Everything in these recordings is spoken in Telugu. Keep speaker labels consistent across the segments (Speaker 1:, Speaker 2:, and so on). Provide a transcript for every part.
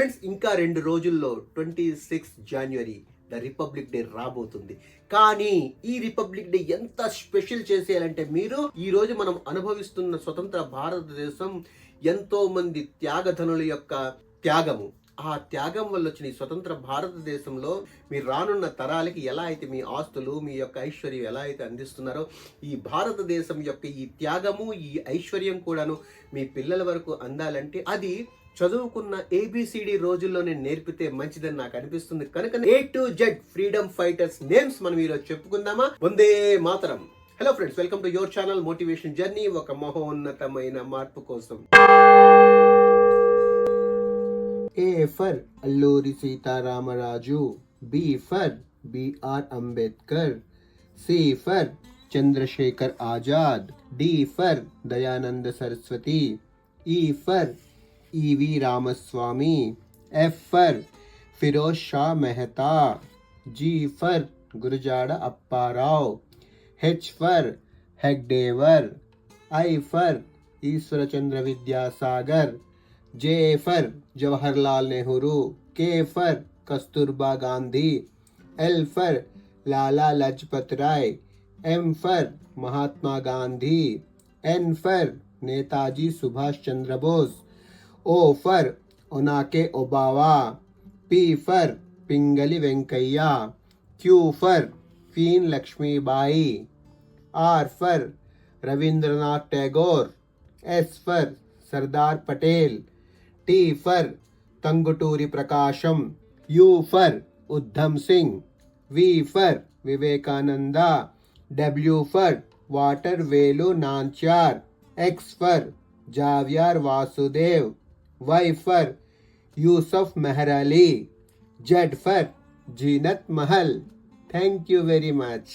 Speaker 1: ఫ్రెండ్స్, ఇంకా 2 రోజుల్లో 26 జనవరి ద రిపబ్లిక్ డే రాబోతుంది. కానీ ఈ రిపబ్లిక్ డే ఎంత స్పెషల్ చేసేయాలంటే, మీరు ఈ రోజు మనం అనుభవిస్తున్న స్వతంత్ర భారతదేశం ఎంతో మంది త్యాగధనుల యొక్క త్యాగము. ఆ త్యాగం వల్ల వచ్చిన ఈ స్వతంత్ర భారతదేశంలో మీరు రానున్న తరాలకి ఎలా అయితే మీ ఆస్తులు, మీ యొక్క ఐశ్వర్యం ఎలా అయితే అందిస్తున్నారో, ఈ భారతదేశం యొక్క ఈ త్యాగము, ఈ ఐశ్వర్యం కూడాను మీ పిల్లల వరకు అందాలంటే అది చదువుకున్న ABCD రోజుల్లోనే నేర్పితే మంచిదని నాకు అనిపిస్తుంది. కనుక A to Z freedom fighters names మనం ఈరోజు చెప్పుకుందామా? Vande Mataram. Hello friends, welcome to your channel motivation journey, ఒక మహోన్నతమైన మార్పు కోసం. A for Alluri Sitaramarazu, B for B.R. Ambedkar, C for Chandrasekhar Azad, D for Dayananda Saraswati, E for E.V. Ramaswamy, F for Firoz Shah Mehta, G for Gurjara Apparao, H for Hegdevar, I for Ishwara Chandra Vidyasagar, J for Jawaharlal Nehru, K for Kasturba Gandhi, L for Lala Lajpat Rai, M for Mahatma Gandhi, N for Netaji Subhash Chandra Bose, O for Onake Obawa, P for Pingali Venkayya, Q for Queen Lakshmi Bai, R for Rabindranath Tagore, S for Sardar Patel, T for Tanguturi Prakasham, U for Udham Singh, V for Vivekananda, W for Water Velu Nanchar, X for Javier Vasudev, Y for Yusuf Meher Ali, Z for Jeenat Mahal. Thank you very much.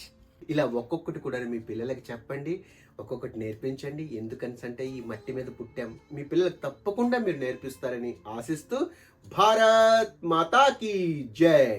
Speaker 1: ఇలా ఒక్కొక్కటి కూడా మీ పిల్లలకి చెప్పండి, ఒక్కొక్కటి నేర్పించండి. ఎందుకంటే ఈ మట్టి మీద పుట్టాం, మీ పిల్లలకు తప్పకుండా మీరు నేర్పిస్తారని ఆశిస్తూ, భారత్ మాతా కీ జై.